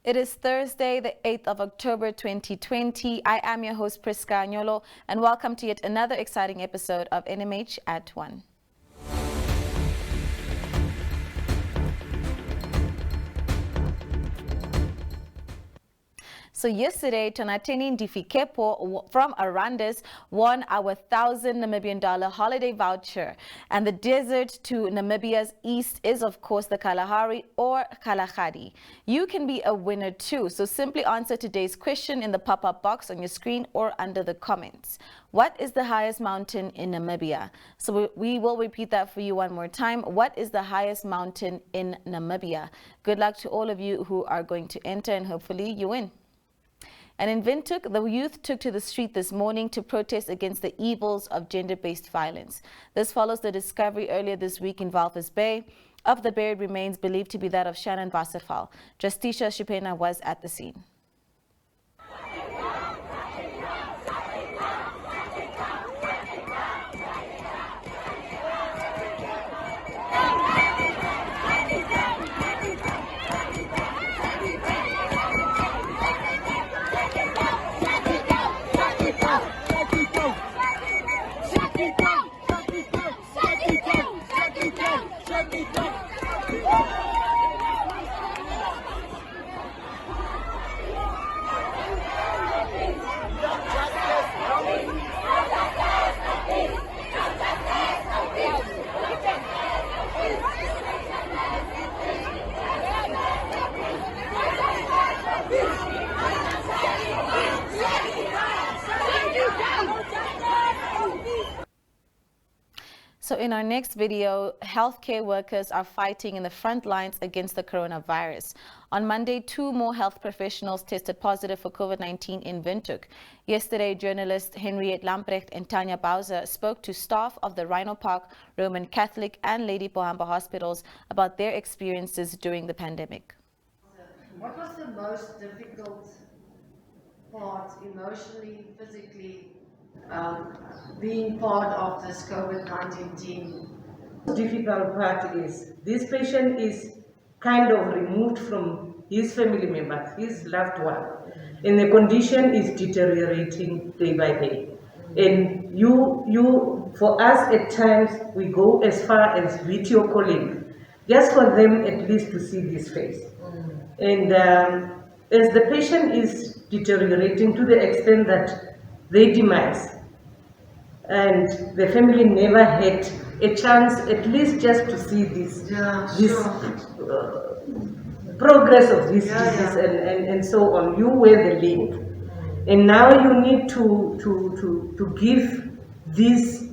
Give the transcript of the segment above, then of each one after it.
It is Thursday, the 8th of October 2020. I am your host, Priska Anyolo, and welcome to yet another exciting episode of NMH at 1. So yesterday, Tonateni Ndifikepo from Arandis won our 1,000 Namibian dollar holiday voucher. And the desert to Namibia's east is, of course, the Kalahari or Kalahari. You can be a winner too. So simply answer today's question in the pop-up box on your screen or under the comments. What is the highest mountain in Namibia? So we will repeat that for you one more time. What is the highest mountain in Namibia? Good luck to all of you who are going to enter, and hopefully you win. And in Windhoek, the youth took to the street this morning to protest against the evils of gender-based violence. This follows the discovery earlier this week in Walvis Bay of the buried remains believed to be that of Shannon Wasserfall. Justisha Shipena was at the scene. So in our next video, healthcare workers are fighting in the front lines against the coronavirus. On Monday, 2 more health professionals tested positive for COVID-19 in Windhoek. Yesterday, journalists Henriette Lamprecht and Tanya Bowser spoke to staff of the Rhino Park, Roman Catholic and Lady Pohamba hospitals about their experiences during the pandemic. What was the most difficult part emotionally, physically, being part of this COVID-19 team? The difficult part is this patient is kind of removed from his family members, his loved one, and the condition is deteriorating day by day. And for us at times, we go as far as video calling, just for them at least to see this face. And as the patient is deteriorating to the extent that they demise, and the family never had a chance at least just to see this progress of this disease. And so on. You were the link, and now you need to give this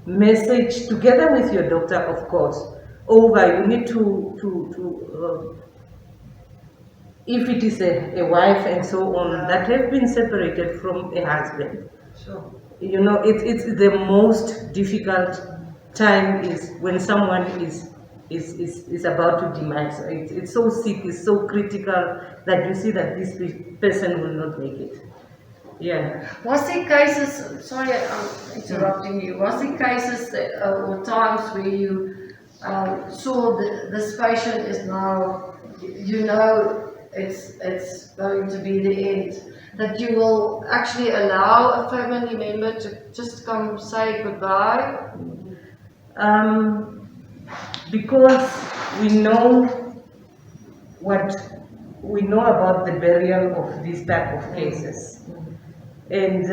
message together with your doctor, of course, over. You need to if it is a wife and so on that have been separated from a husband. Sure. You know, it's the most difficult time is when someone is about to demise. It's so sick, it's so critical that you see that this person will not make it. Yeah. Was there cases, sorry I'm interrupting you, was there cases or times where you saw this patient is now, you know, it's going to be the end, that you will actually allow a family member to just come say goodbye? Because we know about the burial of these type of cases. And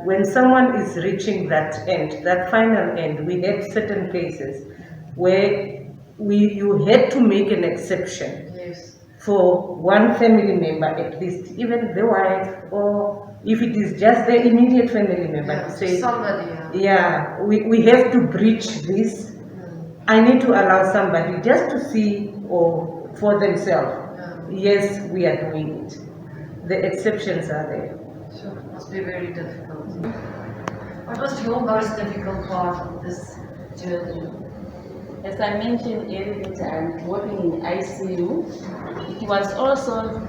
when someone is reaching that end, that final end, we had certain cases where you had to make an exception. Yes. For one family member at least, even the wife, or if it is just the immediate family member, to say, somebody, we have to breach this. I need to allow somebody just to see or for themselves. Yes, we are doing it. The exceptions are there. Sure, it must be very difficult. What was your most difficult part of this journey? As I mentioned earlier, I'm working in ICU. It was also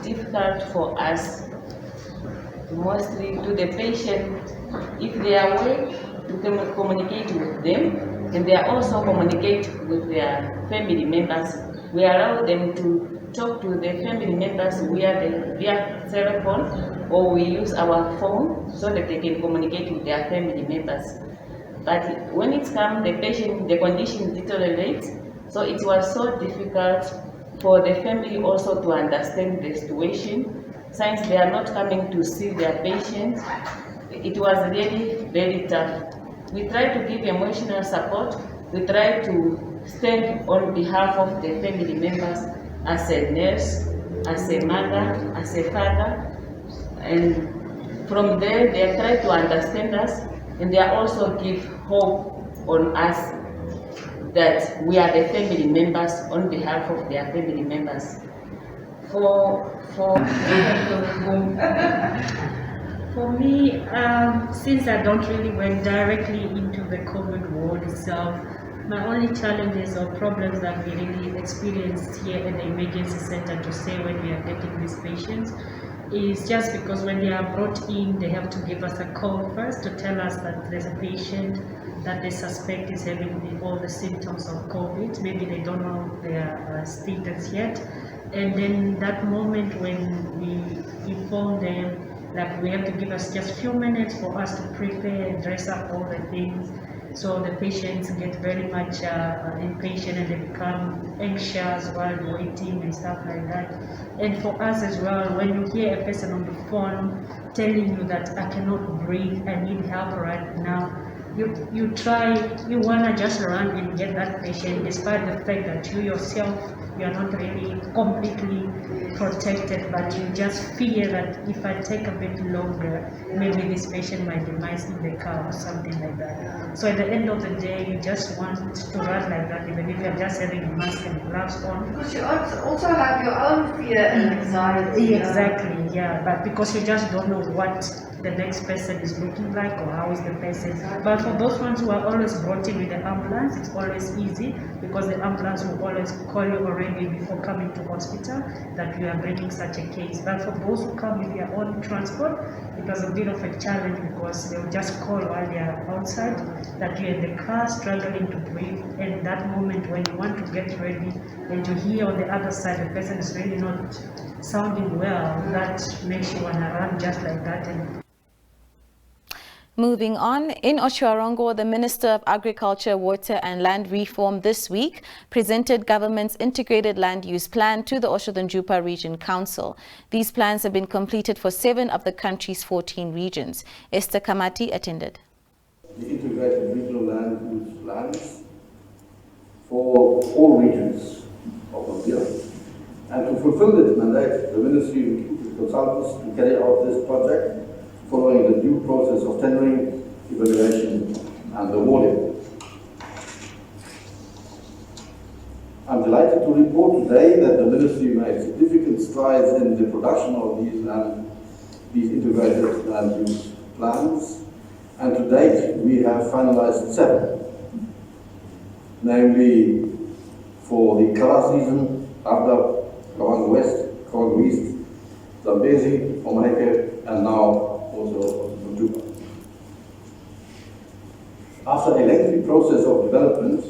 difficult for us, mostly to the patient. If they are awake, we can communicate with them, and they are also communicate with their family members. We allow them to talk to the family members via telephone, or we use our phone so that they can communicate with their family members. But when it comes, the condition deteriorates, so it was so difficult for the family also to understand the situation. Since they are not coming to see their patient, it was really very tough. We try to give emotional support. We try to stand on behalf of the family members as a nurse, as a mother, as a father, and from there they try to understand us, and they also give hope on us that we are the family members on behalf of their family members. For me, since I don't really went directly into the COVID ward itself, my only challenges or problems that we really experienced here at the emergency center to say when we are getting these patients is just because when they are brought in, they have to give us a call first to tell us that there's a patient that they suspect is having all the symptoms of COVID. Maybe they don't know their status yet. And then that moment when we inform them, like we have to give us just a few minutes for us to prepare and dress up all the things. So the patients get very much impatient and they become anxious while waiting and stuff like that. And for us as well, when you hear a person on the phone telling you that I cannot breathe, I need help right now, you want to just run and get that patient, despite the fact that you yourself, you are not really completely protected, but you just fear that if I take a bit longer, maybe this patient might demise in the car or something like that. So at the end of the day, you just want to run like that, even if you're just having a mask and gloves on. Because you also have your own fear and anxiety. Exactly, yeah, but because you just don't know what the next person is looking like or how is the person. But for those ones who are always brought in with the ambulance, it's always easy because the ambulance will always call you already before coming to hospital that you are bringing such a case. But for those who come with their own transport, it was a bit of a challenge because they'll just call while they are outside that you're in the car struggling to breathe, and that moment when you want to get ready and you hear on the other side the person is really not sounding well, that makes you want to run just like that. And moving on, in Otjiwarongo, the Minister of Agriculture, Water and Land Reform this week presented government's integrated land use plan to the Otjiwarongo Region Council. These plans have been completed for 7 of the country's 14 regions. Esther Kamati attended. The integrated regional land use plans for all regions of Namibia. And to fulfill this mandate, the Ministry recruited consultants to carry out this project following the due process of tendering, evaluation and awarding. I'm delighted to report today that the Ministry made significant strides in the production of these integrated land use plans, and to date we have finalized 7, namely for the Kara season, Abda, Kawango West, Kawango East, Zambezi, Omaheke, and now also Juba. After a lengthy process of development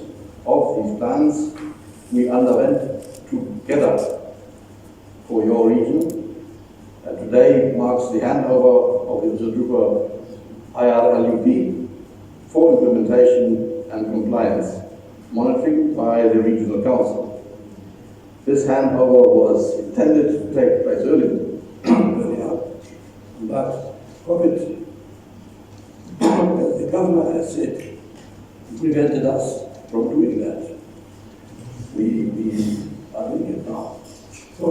of these plans, we underwent together for your region, and today marks the handover of the Juba IRLUP for implementation and compliance monitoring by the Regional Council. This handover was intended to take place earlier, but COVID, as the governor has said, prevented us from doing that. We are doing it now. So,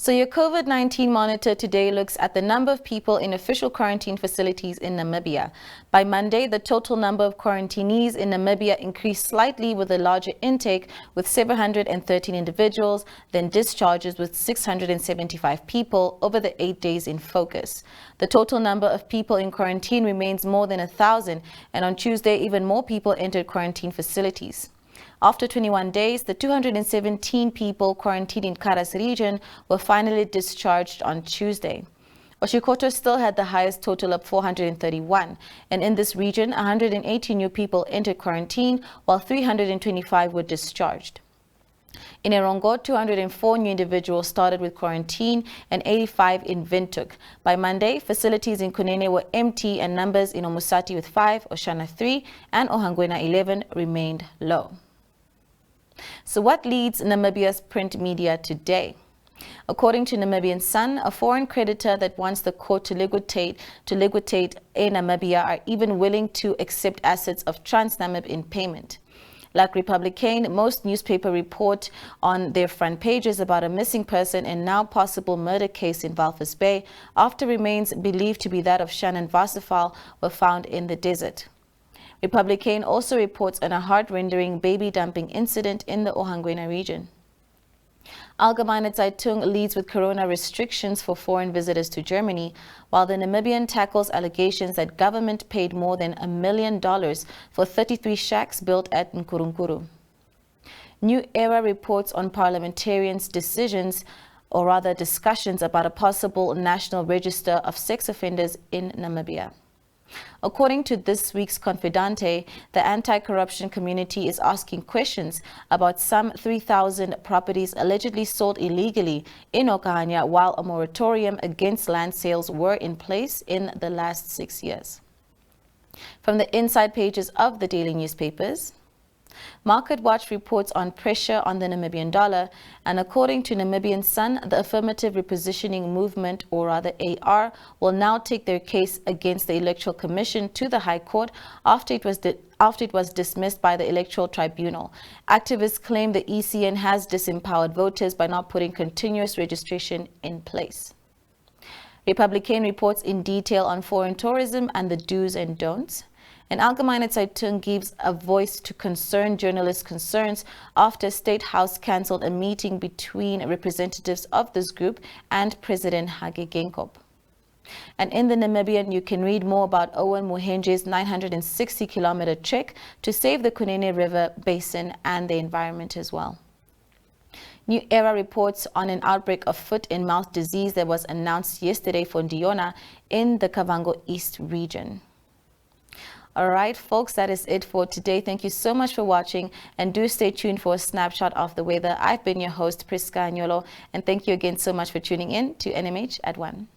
So your COVID-19 monitor today looks at the number of people in official quarantine facilities in Namibia. By Monday, the total number of quarantinees in Namibia increased slightly with a larger intake with 713 individuals, then discharges with 675 people over the 8 days in focus. The total number of people in quarantine remains more than 1,000, and on Tuesday, even more people entered quarantine facilities. After 21 days, the 217 people quarantined in Karas region were finally discharged on Tuesday. Oshikoto still had the highest total of 431, and in this region, 180 new people entered quarantine, while 325 were discharged. In Erongo, 204 new individuals started with quarantine and 85 in Windhoek. By Monday, facilities in Kunene were empty and numbers in Omusati with 5, Oshana 3, and Ohangwena 11 remained low. So what leads Namibia's print media today? According to Namibian Sun, a foreign creditor that wants the court to liquidate in Namibia are even willing to accept assets of Transnamib in payment. Like Republican, most newspapers report on their front pages about a missing person and now possible murder case in Walvis Bay after remains believed to be that of Shannon Varsafal were found in the desert. Republican also reports on a heart-rending baby dumping incident in the Ohangwena region. Allgemeine Zeitung leads with corona restrictions for foreign visitors to Germany, while the Namibian tackles allegations that government paid more than $1 million for 33 shacks built at Nkurunkuru. New Era reports on parliamentarians' decisions, or rather discussions about a possible national register of sex offenders in Namibia. According to this week's Confidante, the anti-corruption community is asking questions about some 3,000 properties allegedly sold illegally in Okahanya while a moratorium against land sales were in place in the last 6 years. From the inside pages of the daily newspapers, Market Watch reports on pressure on the Namibian dollar, and according to Namibian Sun, the Affirmative Repositioning Movement, or rather AR, will now take their case against the Electoral Commission to the High Court after it was dismissed by the Electoral Tribunal. Activists claim the ECN has disempowered voters by not putting continuous registration in place. Republican reports in detail on foreign tourism and the do's and don'ts. And Allgemeine Zeitung gives a voice to concerned journalists' concerns after State House cancelled a meeting between representatives of this group and President Hage Geingob. And in the Namibian, you can read more about Owen Muhenje's 960-kilometer trek to save the Kunene River basin and the environment as well. New Era reports on an outbreak of foot and mouth disease that was announced yesterday for Ndiona in the Kavango East region. All right, folks, that is it for today. Thank you so much for watching, and do stay tuned for a snapshot of the weather. I've been your host, Priska Anyolo, and thank you again so much for tuning in to NMH at 1.